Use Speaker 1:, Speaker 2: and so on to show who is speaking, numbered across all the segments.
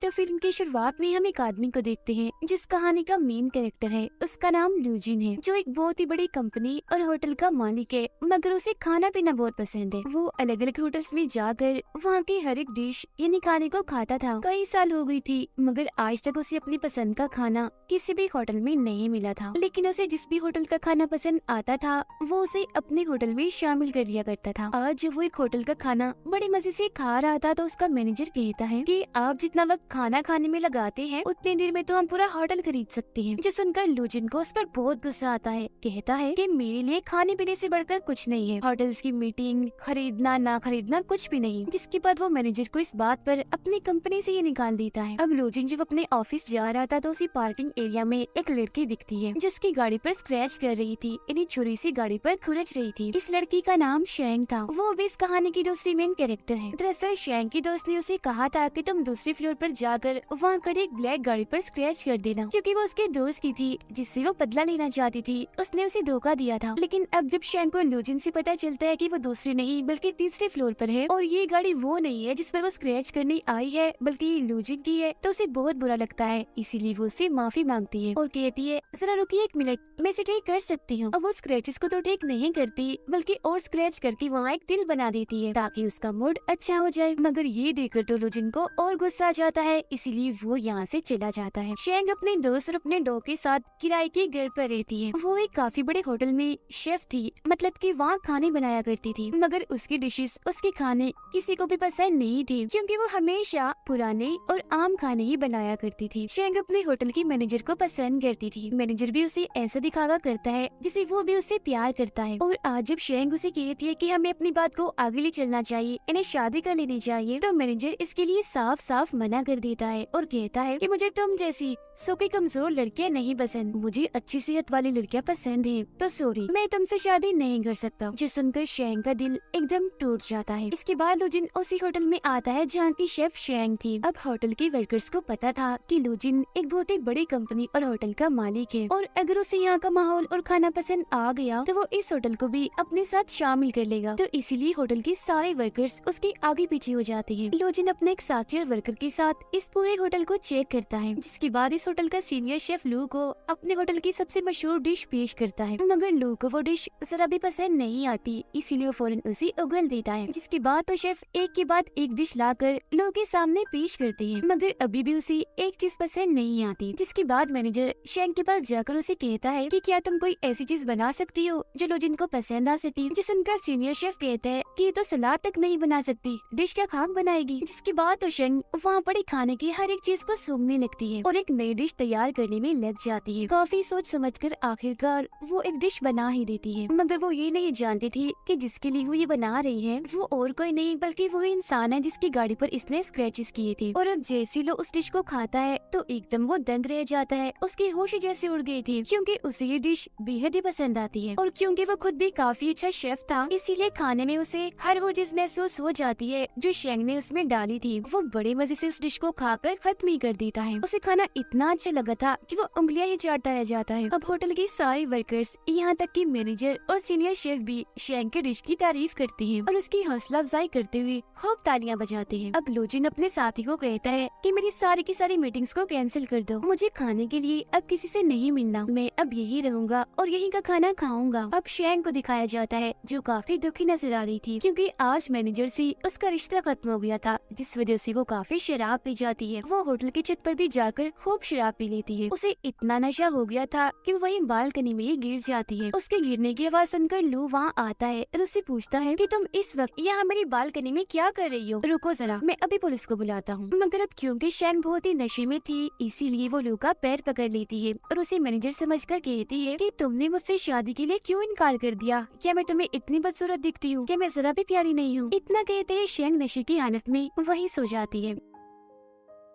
Speaker 1: तो फिल्म की शुरुआत में हम एक आदमी को देखते हैं जिस कहानी का मेन कैरेक्टर है। उसका नाम लूजिन है, जो एक बहुत ही बड़ी कंपनी और होटल का मालिक है, मगर उसे खाना पीना बहुत पसंद है। वो अलग अलग होटल्स में जाकर वहाँ की हर एक डिश यानी खाने को खाता था। कई साल हो गई थी, मगर आज तक उसे अपनी पसंद का खाना किसी भी होटल में नहीं मिला था। लेकिन उसे जिस भी होटल का खाना पसंद आता था वो उसे अपने होटल में शामिल कर लिया करता था। आज जब वो एक होटल का खाना बड़े मजे से खा रहा था तो उसका मैनेजर कहता है कि आप जितना वक्त खाना खाने में लगाते हैं उतनी देर में तो हम पूरा होटल खरीद सकते हैं। जो सुनकर लूजिन को उस पर बहुत गुस्सा आता है। कहता है कि मेरे लिए खाने पीने से बढ़कर कुछ नहीं है, होटल्स की मीटिंग खरीदना ना खरीदना कुछ भी नहीं। जिसके बाद वो मैनेजर को इस बात पर अपनी कंपनी से ये निकाल देता है। अब लूजिन जब अपने ऑफिस जा रहा था तो उसी पार्किंग एरिया में एक लड़की दिखती है जो उसकी गाड़ी पर स्क्रैच कर रही थी, यानी छुरी से गाड़ी पर खुरच रही थी। इस लड़की का नाम शेंग था। वो भी इस कहानी की दूसरी मेन कैरेक्टर है। दरअसल शेंग की दोस्त ने उसे कहा था कि तुम दूसरे फ्लोर पर जाकर वहाँ खड़ी एक ब्लैक गाड़ी पर स्क्रैच कर देना, क्योंकि वो उसके दोस्त की थी जिससे वो बदला लेना चाहती थी। उसने उसे धोखा दिया था। लेकिन अब जब शेंग को लूजिन से पता चलता है कि वो दूसरी नहीं बल्कि तीसरे फ्लोर पर है और ये गाड़ी वो नहीं है जिस पर वो स्क्रैच करने आई है बल्कि लूजिन की है, तो उसे बहुत बुरा लगता है। इसीलिए वो उससे माफी मांगती है और कहती है जरा रुकिए एक मिनट, मैं इसे ठीक कर सकती हूँ। अब वो स्क्रैचेस को तो ठीक नहीं करती बल्कि और स्क्रैच करके वहाँ एक दिल बना देती है ताकि उसका मूड अच्छा हो जाए। मगर ये देखकर तो लूजिन को और गुस्सा आ जाता है, इसीलिए वो यहाँ से चला जाता है। शेंग अपने दोस्त और अपने डॉग के साथ किराए के घर पर रहती है। वो एक काफी बड़े होटल में शेफ थी, मतलब कि वहाँ खाने बनाया करती थी, मगर उसकी डिशेस उसके खाने किसी को भी पसंद नहीं थे, क्योंकि वो हमेशा पुराने और आम खाने ही बनाया करती थी। शेंग अपने होटल की मैनेजर को पसंद करती थी। मैनेजर भी उसे ऐसा दिखावा करता है जिसे वो भी उससे प्यार करता है। और आज जब शेंग उसे कहती है कि हमें अपनी बात को आगे ले चलना चाहिए, इन्हें शादी कर लेनी चाहिए, तो मैनेजर इसके लिए साफ साफ मना कर देता है और कहता है कि मुझे तुम जैसी सूखी कमजोर लड़कियां नहीं पसंद, मुझे अच्छी सेहत वाली लड़कियां पसंद हैं। तो सॉरी, मैं तुमसे शादी नहीं कर सकता। जो सुनकर शेंग का दिल एकदम टूट जाता है। इसके बाद लूजिन उसी होटल में आता है जहाँ की शेफ शेंग थी। अब होटल के वर्कर्स को पता था कि लूजिन एक बहुत ही बड़ी कंपनी और होटल का मालिक है, और अगर उसे यहाँ का माहौल और खाना पसंद आ गया तो वो इस होटल को भी अपने साथ शामिल कर लेगा। तो इसीलिए होटल के सारे वर्कर्स उसके आगे पीछे हो जाते हैं। लूजिन अपने एक साथी और वर्कर के साथ इस पूरे होटल को चेक करता है, जिसके बाद इस होटल का सीनियर शेफ लू को अपने होटल की सबसे मशहूर डिश पेश करता है। मगर लू को वो डिश जरा भी पसंद नहीं आती, इसीलिए वो फौरन उसे उगल देता है। जिसके बाद तो शेफ एक के बाद एक डिश लाकर लू के सामने पेश करते हैं, मगर अभी भी उसे एक चीज पसंद नहीं आती। जिसके बाद मैनेजर शेंग के पास जाकर उसे कहता है कि क्या तुम कोई ऐसी चीज बना सकती हो जो लूजिन को पसंद आ सके। जिस उनका सीनियर शेफ कहता है कि ये तो सलाद तक नहीं बना सकती, डिश क्या खाक बनाएगी। जिसके बाद तो शेंग वहाँ पड़े खाने की हर एक चीज को सूंघने लगती है और एक नई डिश तैयार करने में लग जाती है। काफी सोच समझकर आखिरकार वो एक डिश बना ही देती है, मगर वो ये नहीं जानती थी कि जिसके लिए वो ये बना रही है वो और कोई नहीं बल्कि वो इंसान है जिसकी गाड़ी पर इसने स्क्रैचेस किए थे। और अब जैसे लो उस डिश को खाता है तो एकदम वो दंग रह जाता है, उसकी होश जैसे उड़ गई थी, क्योंकि उसे ये डिश बेहद ही पसंद आती है। और क्योंकि वो खुद भी काफी अच्छा शेफ था, इसीलिए खाने में उसे हर वो चीज महसूस हो जाती है जो शेंग ने उसमें डाली थी। वो बड़े मजे से उस डिश को खाकर खत्म ही कर देता है। उसे खाना इतना अच्छा लगा था कि वो उंगलियां ही चाटता रह जाता है। अब होटल के सारे वर्कर्स, यहाँ तक कि मैनेजर और सीनियर शेफ भी शेंग के डिश की तारीफ करते हैं और उसकी हौसला अफजाई करते हुए खूब तालियां बजाते हैं। अब लूजिन अपने साथी को कहता है कि मेरी सारी की सारी मीटिंग्स को कैंसिल कर दो, मुझे खाने के लिए अब किसी से नहीं मिलना, मैं अब यही रहूंगा और यहीं का खाना खाऊंगा। अब शेंग को दिखाया जाता है जो काफी दुखी नजर आ रही थी, क्योंकि आज मैनेजर से उसका रिश्ता खत्म हो गया था, जिस वजह से वो काफी शराब पी जाती है। वो होटल की छत पर भी जाकर खूब शराब पी लेती है। उसे इतना नशा हो गया था कि वो वहीं बालकनी में ही गिर जाती है। उसके गिरने की आवाज सुनकर लू वहाँ आता है और उससे पूछता है कि तुम इस वक्त यहाँ मेरी बालकनी में क्या कर रही हो, रुको जरा, मैं अभी पुलिस को बुलाता हूँ। मगर अब क्योंकि शेंग बहुत ही नशे में थी, इसीलिए वो लू का पैर पकड़ लेती है और उसे मैनेजर समझकर कहती है कि तुमने मुझसे शादी के लिए क्यों इनकार कर दिया, क्या मैं तुम्हें इतनी बदसूरत दिखती हूँ, क्या मैं जरा भी प्यारी नहीं हूँ। इतना कहते ही शेंग नशे की हालत में वहीं सो जाती है।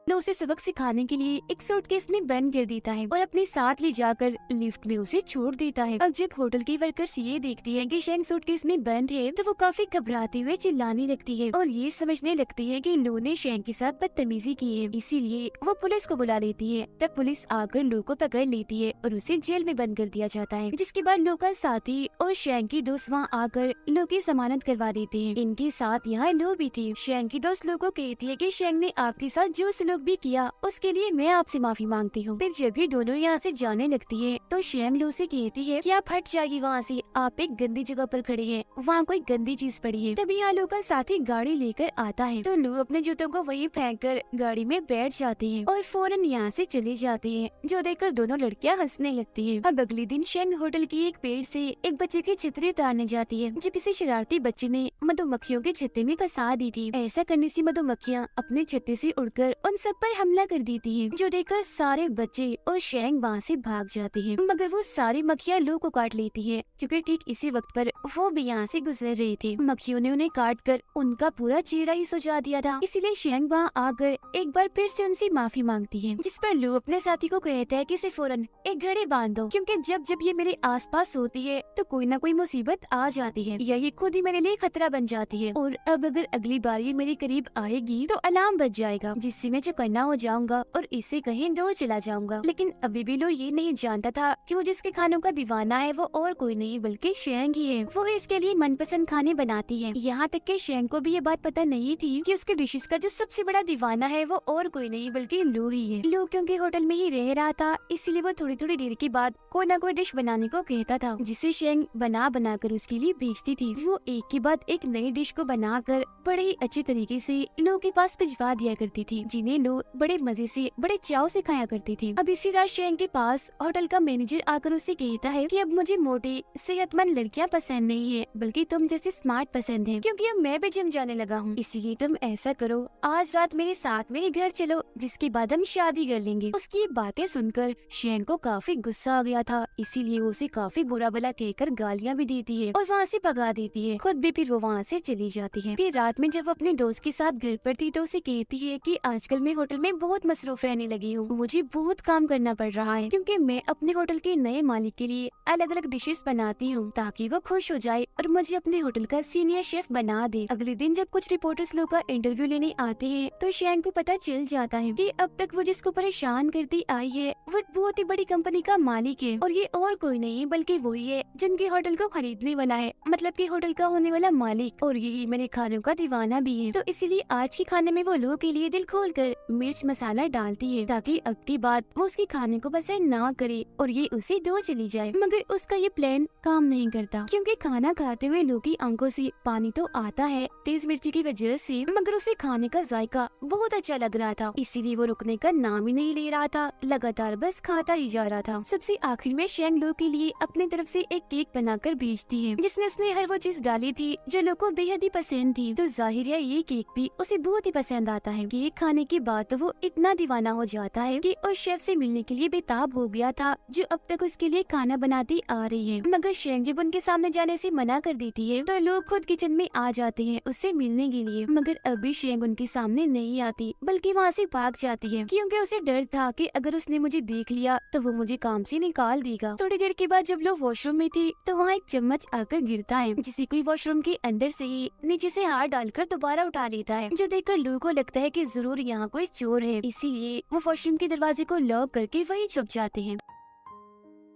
Speaker 1: तो उसे सबक सिखाने के लिए एक सूटकेस में बंद कर देता है और अपने साथ ले जाकर लिफ्ट में उसे छोड़ देता है। अब जब होटल की वर्कर्स ये देखती है कि शेंग सूटकेस में बंद है तो वो काफी घबराते हुए चिल्लाने लगती है और ये समझने लगती है कि लू ने शेंग के साथ बदतमीजी की है, इसीलिए वो पुलिस को बुला लेती है। तब पुलिस आकर लू को पकड़ लेती है और उसे जेल में बंद कर दिया जाता है। जिसके बाद लू का साथी और शेंग की दोस्त वहाँ आकर लू की जमानत करवा देते हैं। इनके साथ यहाँ लू भी थी। शेंग की दोस्त लू को कहती है कि शेंग ने आपके साथ जो सलूक भी किया उसके लिए मैं आपसे माफी मांगती हूँ। फिर जब भी दोनों यहाँ से जाने लगती है तो शेंग लू से कहती है कि आप हट जाइए वहाँ से, आप एक गंदी जगह पर खड़े हैं, वहाँ कोई गंदी चीज पड़ी है। तभी यहाँ लू का साथी गाड़ी लेकर आता है तो लू अपने जूतों को वहीं फेंक कर गाड़ी में बैठ जाते हैं और फौरन यहाँ से चले जाते हैं, जो देखकर दोनों लड़कियाँ हंसने लगती है। अब अगले दिन शेंग होटल की एक पेड़ से एक बच्चे की छतरी उतारने जाती है, जो किसी शरारती बच्चे ने मधुमक्खियों के छत्ते में फंसा दी थी। ऐसा करने से मधुमक्खियाँ अपने छत्ते से उड़कर उन सब पर हमला कर देती है, जो देखकर सारे बच्चे और शेंग वहाँ से भाग जाते हैं। मगर वो सारी मक्खियाँ लू को काट लेती है, क्योंकि ठीक इसी वक्त पर वो भी यहाँ से गुजर रहे थे। मक्खियों ने उन्हें काट कर उनका पूरा चेहरा ही सुझा दिया था, इसीलिए शेंग वहाँ आकर एक बार फिर से उनसे माफी मांगती है, जिस पर लू अपने साथी को कहता है कि इसे फौरन एक घड़ी बांध दो, क्योंकि जब जब ये मेरे आसपास होती है तो कोई ना कोई मुसीबत आ जाती है या ये खुद ही मेरे लिए खतरा बन जाती है, और अब अगर अगली बार ये मेरे करीब आएगी तो अलार्म बज जाएगा, जिससे मैं चौकन्ना हो जाऊंगा और इससे कहीं दूर चला जाऊंगा। लेकिन अभी भी लू ये नहीं जानता था कि वो जिसके खानों का दीवाना है वो और कोई नहीं बल्कि शेंग ही है। वो इसके लिए मनपसंद खाने बनाती है। यहाँ तक कि शेंग को भी ये बात पता नहीं थी कि उसके डिशेस का जो सबसे बड़ा दीवाना है वो और कोई नहीं बल्कि लू ही है। लू क्योंकि होटल में ही रह रहा था, इसीलिए वो थोड़ी थोड़ी देर के बाद कोई ना कोई डिश बनाने को कहता था, जिसे शेंग बना बना कर उसके लिए भेजती थी। वो एक के बाद एक नई डिश को बनाकर बड़े ही अच्छे तरीके से लू के पास भिजवा दिया करती थी, जिन्हें लू बड़े मजे से बड़े चाव से खाया करती थी। अब इसी रात शेंग के पास होटल का मैनेजर आकर उसे कहता है कि अब मुझे मोटी सेहतमंद लड़कियां पसंद नहीं है, बल्कि तुम जैसे स्मार्ट पसंद है, क्योंकि अब मैं भी जिम जाने लगा हूँ। इसीलिए तुम ऐसा करो, आज रात मेरे साथ मेरे घर चलो, जिसके बाद हम शादी कर लेंगे। उसकी बातें सुनकर शेंग को काफी गुस्सा आ गया था, इसीलिए उसे काफी बुरा भला कहकर गालियाँ भी देती है और वहाँ से भगा देती है। खुद भी फिर वो वहाँ से चली जाती है। फिर रात में जब वो अपने दोस्त के साथ घर पर थी तो उसे कहती है कि आजकल मैं होटल में बहुत मसरूफ रहने लगी हूँ, मुझे बहुत काम करना पड़ रहा है, क्योंकि मैं अपने होटल के नए मालिक के लिए अलग अलग डिशेस बनाती हूँ ताकि वो खुश हो जाए और मुझे अपने होटल का सीनियर शेफ बना दे। अगले दिन जब कुछ रिपोर्टर्स लोग का इंटरव्यू लेने आते हैं तो शेंग को पता चल जाता है कि अब तक वो जिसको परेशान करती आई है वो बहुत ही बड़ी कंपनी का मालिक है, और ये और कोई नहीं बल्कि वही है जिनके होटल को खरीदने वाला है, मतलब कि होटल का होने वाला मालिक, और यही मेरे खानों का दीवाना भी है। तो इसीलिए आज के खाने में वो लोगों के लिए दिल खोल कर मिर्च मसाला डालती है, ताकि अब की बात वो उसके खाने को पसंद ना करे और ये उसे दूर चली जाए। मगर उसका ये प्लान काम नहीं करता, क्योंकि खाना खाते हुए लू की आंखों से पानी तो आता है तेज मिर्ची की वजह से, मगर उसे खाने का जायका बहुत अच्छा लग रहा था, इसीलिए वो रुकने का नाम ही नहीं ले रहा था, लगातार बस खाता ही जा रहा था। सबसे आखिर में शेंग लू के लिए अपनी तरफ से एक केक बनाकर भेजती है, जिसमें उसने हर वो चीज डाली थी जो लू को बेहद ही पसंद थी। तो जाहिर है ये केक भी उसे बहुत ही पसंद आता है। केक खाने के बाद तो वो इतना दीवाना हो जाता है कि उस शेफ से मिलने के लिए बेताब हो गया था, जो अब तक उसके लिए खाना बनाती आ रही है। मगर शेंग जब उनके सामने जाने से मना कर देती है तो लोग खुद किचन में आ जाते हैं उससे मिलने के लिए, मगर अभी शेंग उनके सामने नहीं आती बल्कि वहाँ से भाग जाती है, क्योंकि उसे डर था कि अगर उसने मुझे देख लिया तो वो मुझे काम से निकाल देगा। थोड़ी देर के बाद जब लोग वॉशरूम में थी तो वहाँ एक चम्मच आकर गिरता है, जिसे कोई वॉशरूम के अंदर से ही नीचे से हाथ डालकर दोबारा उठा लेता है, जो देखकर लू को लगता है कि जरूर यहाँ कोई चोर है, इसीलिए वो वॉशरूम के दरवाजे को लॉक करके वहीं छुप जाते हैं।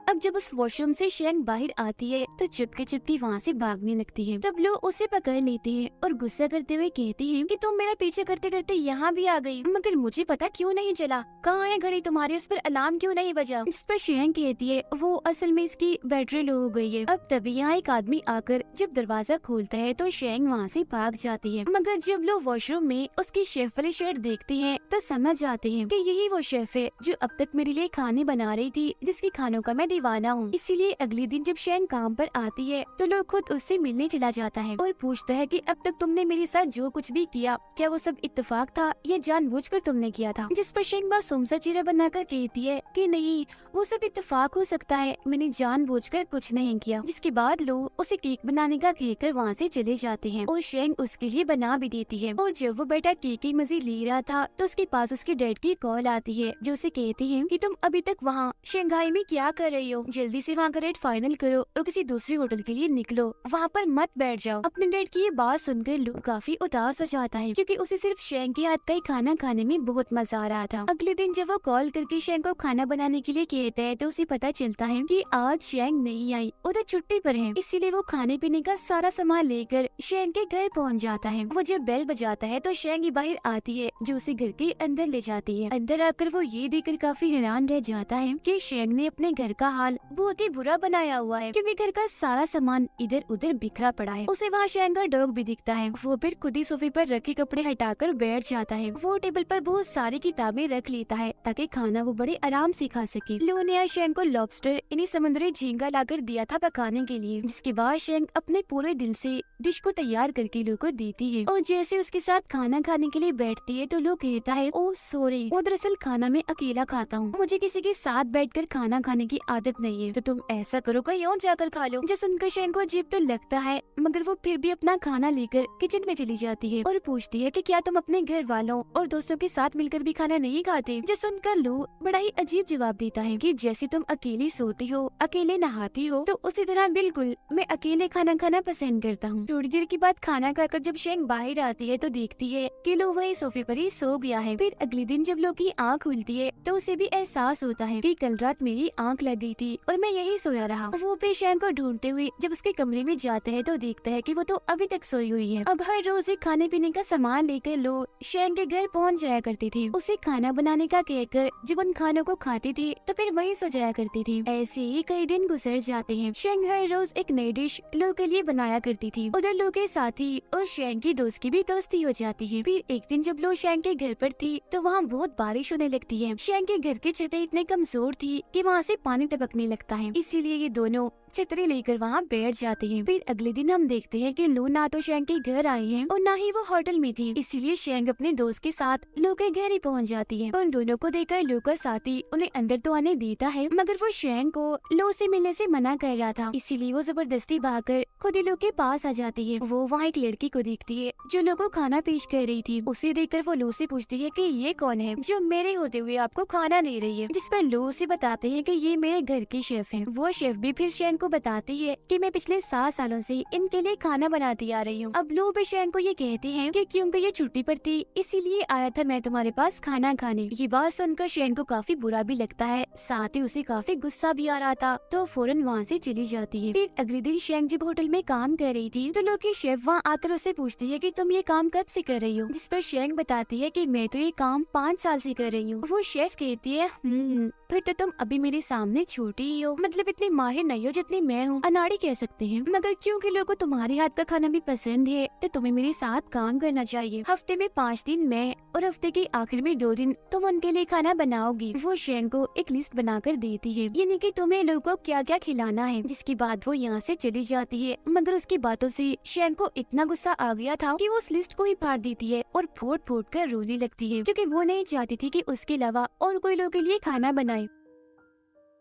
Speaker 1: अब जब उस वॉशरूम से शेंग बाहर आती है तो चुपके चुपके वहाँ से भागने लगती है। तब लोग उसे पकड़ लेते हैं और गुस्सा करते हुए कहती हैं कि तुम मेरा पीछे करते करते यहाँ भी आ गई, मगर मुझे पता क्यों नहीं चला, कहाँ है घड़ी तुम्हारी, उस पर अलार्म क्यों नहीं बजा। इस पर शेंग कहती है वो असल में इसकी बैटरी लो हो गई है। अब तभी यहाँ एक आदमी आकर जब दरवाजा खोलता है तो शेंग वहाँ से भाग जाती है, मगर जब लोग वॉशरूम में उसकी शेफ वाली शर्ट देखते हैं तो समझ जाते हैं कि यही वो शेफ है जो अब तक मेरे लिए खाने बना रही थी, जिसके खानों का मैं दीवाना हूँ। इसीलिए अगले दिन जब शेंग काम पर आती है तो लोग खुद उससे मिलने चला जाता है और पूछता है कि अब तक तुमने मेरे साथ जो कुछ भी किया क्या वो सब इत्तेफाक था या जानबूझकर तुमने किया था। जिस पर शेंग मासूम सा चेहरा बनाकर कहती है कि नहीं, वो सब इत्तेफाक हो सकता है, मैंने जानबूझकर कुछ नहीं किया। जिसके बाद लोग उसे केक बनाने का कहकर वहाँ से चले जाते हैं और शेंग उसके लिए बना भी देती है। और जब वो बेटा केक की मजे ले रहा था तो उसके पास उसके डैड की कॉल आती है, जो उसे कहती है कि तुम अभी तक वहाँ शंघाई में क्या कर रही रही हो? जल्दी से वहाँ का रेट फाइनल करो और किसी दूसरे होटल के लिए निकलो, वहाँ पर मत बैठ जाओ। अपने डैड की ये बात सुनकर लू काफी उदास हो जाता है, क्योंकि उसे सिर्फ शेंग के हाथ का ही खाना खाने में बहुत मजा आ रहा था। अगले दिन जब वो कॉल करके शेंग को खाना बनाने के लिए कहता है तो उसे पता चलता है कि आज शेंग नहीं आई, वो तो छुट्टी पर है। इसीलिए वो खाने पीने का सारा सामान लेकर शेंग के घर पहुँच जाता है। वो जब बेल बजाता है तो शेंग ही बाहर आती है, जो उसे घर के अंदर ले जाती है। अंदर आकर वो ये देखकर काफी हैरान रह जाता है कि शेंग ने अपने घर का हाल बहुत ही बुरा बनाया हुआ है, क्योंकि घर का सारा सामान इधर उधर बिखरा पड़ा है। उसे वहाँ शेंग का डॉग भी दिखता है। वो फिर खुद ही सोफे पर रखे कपड़े हटाकर बैठ जाता है। वो टेबल पर बहुत सारी किताबें रख लेता है ताकि खाना वो बड़े आराम से खा सके। लो ने आज शेंग को लॉबस्टर यानी समुद्री झींगा लाकर दिया था पकाने के लिए, जिसके बाद शेंग अपने पूरे दिल से डिश को तैयार करके लो को देती है। और जैसे उसके साथ खाना खाने के लिए बैठती है तो लो कहता है, ओ सॉरी, वो दरअसल खाना मैं अकेला खाता हूँ, मुझे किसी के साथ बैठकर खाना खाने की आदत नहीं है, तो तुम ऐसा करो कहीं और जाकर खा लो। जो सुनकर शेंग को अजीब तो लगता है, मगर वो फिर भी अपना खाना लेकर किचन में चली जाती है और पूछती है कि क्या तुम अपने घर वालों और दोस्तों के साथ मिलकर भी खाना नहीं खाते? जो सुनकर लो बड़ा ही अजीब जवाब देता है कि जैसे तुम अकेली सोती हो, अकेले नहाती हो, तो उसी तरह बिल्कुल मैं अकेले खाना खाना पसंद करता हूँ। थोड़ी देर के बाद खाना खाकर जब शेंग बाहर आती है तो देखती है कि लो वही सोफे पर ही सो गया है। फिर अगले दिन जब लो की आँख खुलती है तो उसे भी एहसास होता है कि कल रात मेरी आँख लग गई थी और मैं यही सोया रहा। वो फिर शेंग को ढूंढते हुए जब उसके कमरे में जाता है तो देखता है कि वो तो अभी तक सोई हुई है। अब हर रोज एक खाने पीने का सामान लेकर लो शेंग के घर पहुंच जाया करती थी। उसे खाना बनाने का कहकर जब उन खानों को खाती थी तो फिर वहीं सो जाया करती थी। ऐसे ही कई दिन गुजर जाते हैं। शेंग हर रोज एक नई डिश लो के लिए बनाया करती थी। उधर लो के साथी और शेंग की दोस्त की भी दोस्ती हो जाती है। फिर एक दिन जब लो शेंग के घर पर थी तो वहाँ बहुत बारिश होने लगती है। शेंग के घर की छतें इतने कमजोर थी कि वहाँ से पानी टपकने लगता है, इसीलिए ये दोनों छतरी लेकर वहाँ बैठ जाते हैं। फिर अगले दिन हम देखते हैं कि लो ना तो शेंग के घर आई है और ना ही वो होटल में थी, इसीलिए शेंग अपने दोस्त के साथ लो के घर ही पहुँच जाती है। उन दोनों को देखकर लो का साथी उन्हें अंदर तो आने देता है, मगर वो शेंग को लो से मिलने से मना कर रहा था, इसीलिए वो जबरदस्ती भागकर खुद ही लो के पास आ जाती है। वो वहाँ एक लड़की को देखती है जो लो को खाना पेश कर रही थी। उसे देखकर वो लो से पूछती है कि ये कौन है जो मेरे होते हुए आपको खाना दे रही है, जिस पर लो उसे बताते हैं कि ये मेरे घर की शेफ है। वो शेफ भी फिर शेंग को बताती है कि मैं पिछले 7 सालों से इनके लिए खाना बनाती आ रही हूँ। अब लो भी शेंग को ये कहते हैं कि क्योंकि ये छुट्टी पर थी इसीलिए आया था मैं तुम्हारे पास खाना खाने। ये बात सुनकर शेंग को काफी बुरा भी लगता है, साथ ही उसे काफी गुस्सा भी आ रहा था, तो फौरन वहाँ से चली जाती है। फिर अगले दिन शेंग जब होटल में काम कर रही थी तो लो की शेफ वहाँ आकर उसे पूछती है कि तुम ये काम कब से कर रही हो, जिस पर शेंग बताती है कि मैं तो ये काम 5 साल से कर रही हूँ। वो शेफ कहती है फिर तो तुम अभी मेरे सामने छोटी ही हो, मतलब इतनी माहिर नहीं हो जितनी मैं हूँ, अनाड़ी कह सकते हैं, मगर क्योंकि लोगों को तुम्हारे हाथ का खाना भी पसंद है तो तुम्हें मेरे साथ काम करना चाहिए। हफ्ते में 5 दिन मैं और हफ्ते के आखिर में 2 दिन तुम उनके लिए खाना बनाओगी। वो शेंग को एक लिस्ट बनाकर देती है, यानी कि तुम्हें लोगों को क्या क्या खिलाना है, जिसके बाद वो यहाँ से चली जाती है। मगर उसकी बातों से शेंग को इतना गुस्सा आ गया था कि वो उस लिस्ट को ही फाड़ देती है और फूट फूट कर रोने लगती है, क्योंकि वो नहीं चाहती थी कि उसके अलावा और कोई लोगों के लिए खाना बनाए।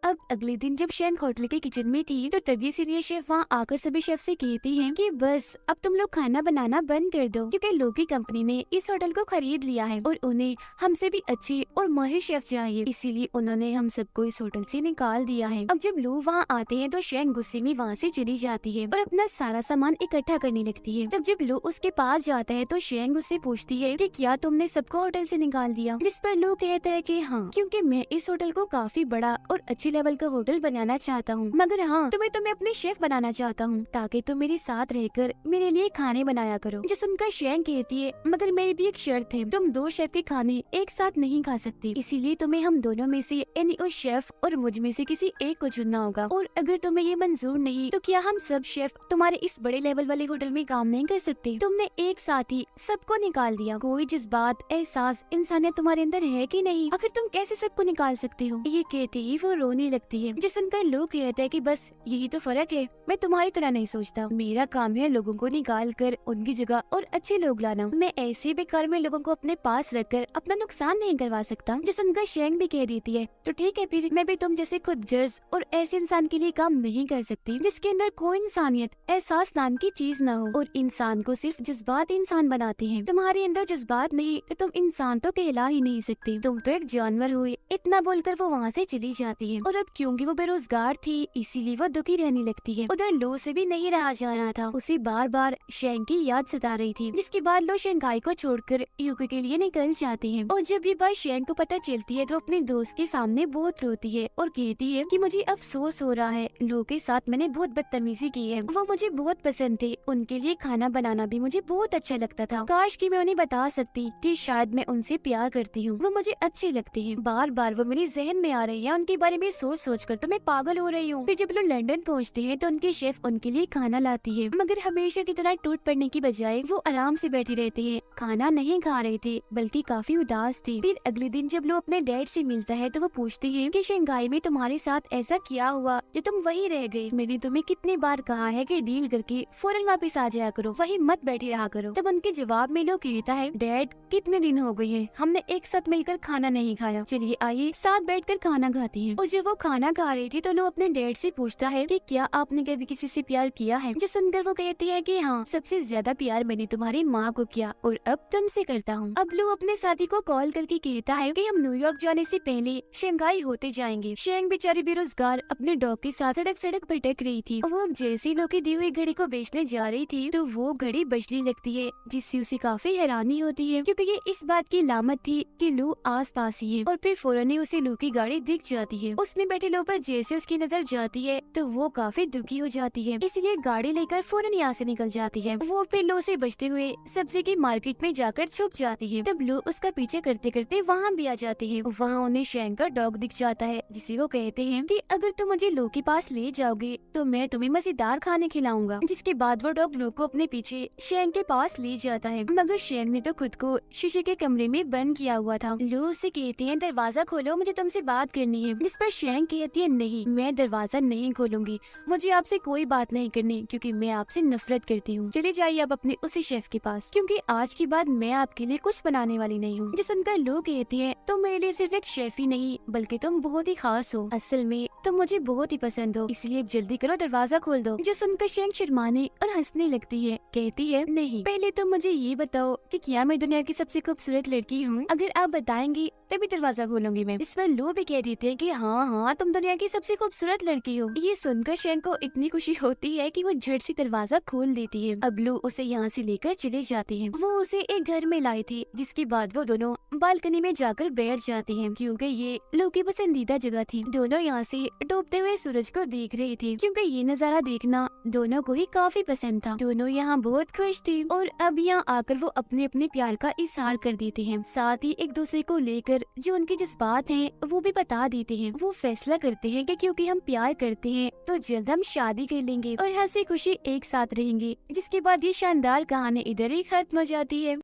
Speaker 1: अब अगले दिन जब शेंग होटल के किचन में थी तो तभी सीनियर शेफ वहाँ आकर सभी शेफ से कहती हैं कि बस अब तुम लोग खाना बनाना बंद कर दो, क्योंकि लो की कंपनी ने इस होटल को खरीद लिया है और उन्हें हमसे भी अच्छे और माहिर शेफ चाहिए, इसीलिए उन्होंने हम सबको इस होटल से निकाल दिया है। अब जब लो वहाँ आते हैं तो शेंग गुस्से में वहाँ से चली जाती है और अपना सारा सामान इकट्ठा करने लगती है। तब जब लो उसके पास जाता है तो शेंग उससे पूछती है कि क्या तुमने सबको होटल से निकाल दिया, जिस पर लो कहता है कि हाँ, क्योंकि मैं इस होटल को काफी बड़ा और अच्छी लेवल का होटल बनाना चाहता हूँ, मगर हाँ तुम्हें अपनी शेफ बनाना चाहता हूँ ताकि तुम मेरे साथ रहकर मेरे लिए खाने बनाया करो। जो सुनकर शेंग कहती है मगर मेरी भी एक शर्त है, तुम 2 शेफ के खाने एक साथ नहीं खा सकती, इसीलिए तुम्हें हम दोनों में से यानी उस शेफ और मुझ में से किसी एक को चुनना होगा, और अगर तुम्हें ये मंजूर नहीं तो क्या हम सब शेफ तुम्हारे इस बड़े लेवल वाले होटल में काम नहीं कर सकते? तुमने एक साथ ही सबको निकाल दिया, कोई जज्बात एहसास इंसानियत तुम्हारे अंदर है कि नहीं? आखिर तुम कैसे सबको निकाल सकते हो? ये कहते ही वो रोने लगती है। जो सुनकर लोग कहते हैं कि बस यही तो फर्क है, मैं तुम्हारी तरह नहीं सोचता, मेरा काम है लोगों को निकाल कर उनकी जगह और अच्छे लोग लाना, मैं ऐसे बेकार में लोगों को अपने पास रखकर अपना नुकसान नहीं करवा सकता। जो सुनकर शेंग भी कह देती है तो ठीक है, फिर मैं भी तुम जैसे खुद गर्ज और ऐसे इंसान के लिए काम नहीं कर सकती जिसके अंदर कोई इंसानियत एहसास नाम की चीज न हो, और इंसान को सिर्फ जज्बात इंसान बनाते हैं। तुम्हारे अंदर जज्बात नहीं तो तुम इंसान तो कहला ही नहीं सकते, तुम तो एक जानवर हुए। इतना बोलकर वो वहाँ से चली जाती है और और अब क्योंकि वो बेरोजगार थी इसीलिए वो दुखी रहने लगती है। उधर लो से भी नहीं रहा जा रहा था, उसे बार बार शेंग की याद सता रही थी, जिसके बाद लो शंघाई को छोड़कर यूके के लिए निकल जाती है। और जब ये बात शेंग को पता चलती है तो अपने दोस्त के सामने बहुत रोती है और कहती है कि मुझे अफसोस हो रहा है, लो के साथ मैंने बहुत बदतमीजी की है, वो मुझे बहुत पसंद थे, उनके लिए खाना बनाना भी मुझे बहुत अच्छा लगता था, काश कि मैं उन्हें बता सकती कि शायद मैं उनसे प्यार करती हूँ, वो मुझे अच्छे लगते हैं, बार बार वो मेरे जहन में आ रही है, उनके बारे में सोच कर तो मैं पागल हो रही हूँ। फिर जब लोग लंदन पहुँचते हैं तो उनके शेफ उनके लिए खाना लाती है, मगर हमेशा की तरह टूट पड़ने की बजाय वो आराम से बैठी रहती है, खाना नहीं खा रहे थे बल्कि काफी उदास थे। फिर अगले दिन जब लो अपने डैड से मिलता है तो वो पूछती है कि शंघाई में तुम्हारे साथ ऐसा क्या हुआ जो तुम वहीं रह गए, मैंने तुम्हें कितनी बार कहा है कि डील करके फौरन वापस आ जाया करो, वहीं मत बैठी रहा करो। तब उनके जवाब में लो कहता है, डैड कितने दिन हो गए हैं हमने एक साथ मिलकर खाना नहीं खाया, चलिए आइए साथ बैठकर खाना खाते हैं। और जब वो खाना खा रही थी तो लो अपने डैड से पूछता है कि क्या आपने कभी किसी से प्यार किया है, जो सुनकर वो कहती है कि हाँ, सबसे ज्यादा प्यार मैंने तुम्हारी माँ को किया और अब तुमसे करता हूँ। अब लो अपने साथी को कॉल करके कहता है कि हम न्यूयॉर्क जाने से पहले शंघाई होते जाएंगे। शेंग बेचारी बेरोजगार अपने डॉग के साथ सड़क सड़क भटक रही थी, वो अब जैसे ही लो की दी हुई घड़ी को बेचने जा रही थी तो वो घड़ी बजने लगती है, जिससे उसे काफी हैरानी होती है क्योंकि ये इस बात की लामत थी कि लो आस पास ही है। और फिर फौरन ही उसे लो की गाड़ी दिख जाती है, उसमें बैठे लो पर जैसे उसकी नजर जाती है तो वो काफी दुखी हो जाती है, इसलिए गाड़ी लेकर फौरन यहाँ से निकल जाती है। वो फिर लो से बचते हुए सब्जी की मार्केट में जाकर छुप जाती है। तब लो उसका पीछे करते करते वहाँ भी आ जाती है, वहाँ उन्हें शेंग का डॉग दिख जाता है, जिसे वो कहते हैं कि अगर तुम मुझे लो के पास ले जाओगे तो मैं तुम्हें मजेदार खाने खिलाऊंगा। जिसके बाद वो डॉग लो को अपने पीछे शेंग के पास ले जाता है, मगर शेंग ने तो खुद को शीशे के कमरे में बंद किया हुआ था। लो उससे कहते हैं, दरवाजा खोलो, मुझे तुमसे बात करनी है। जिस पर शेंग कहती है, नहीं, मैं दरवाजा नहीं खोलूंगी, मुझे आपसे कोई बात नहीं करनी क्योंकि मैं आपसे नफरत करती हूँ। चले जाइए आप अपने उसी शेफ के पास, क्योंकि आज के बाद मैं आपके लिए कुछ बनाने वाली नहीं हूँ। जो सुनकर लो कहती है, तुम मेरे लिए सिर्फ एक शेफ ही नहीं बल्कि तुम बहुत ही खास हो, असल में तुम मुझे बहुत ही पसंद हो, इसलिए जल्दी करो, दरवाजा खोल दो। जो सुनकर शेंग शर्माने और हंसने लगती है, कहती है, नहीं, पहले तुम मुझे ये बताओ कि क्या मैं दुनिया की सबसे खूबसूरत लड़की हूँ, अगर आप बताएंगी तभी दरवाजा खोलूंगी मैं। इस पर लो भी कह देते हैं कि हाँ हाँ, तुम दुनिया की सबसे खूबसूरत लड़की हो। ये सुनकर शेंग को इतनी खुशी होती है कि वो झट से दरवाजा खोल देती है। अब लो उसे यहाँ से लेकर चले जाते हैं। वो उसे एक घर में लाई थी, जिसके बाद वो दोनों बालकनी में जाकर बैठ जाती हैं, क्योंकि ये लो की पसंदीदा जगह थी। दोनों यहाँ से डूबते हुए सूरज को देख रहे थे, क्योंकि ये नजारा देखना दोनों को ही काफी पसंद था। दोनों यहाँ बहुत खुश थे और अब यहाँ आकर वो अपने अपने प्यार का इजहार कर देते हैं, साथ ही एक दूसरे को लेकर जो उनके जज्बात हैं वो भी बता देते हैं। वो फैसला करते हैं कि क्योंकि हम प्यार करते हैं तो जल्द हम शादी कर लेंगे और हंसी खुशी एक साथ रहेंगे। जिसके बाद ये शानदार कहानी इधर ही खत्म हो जाती है।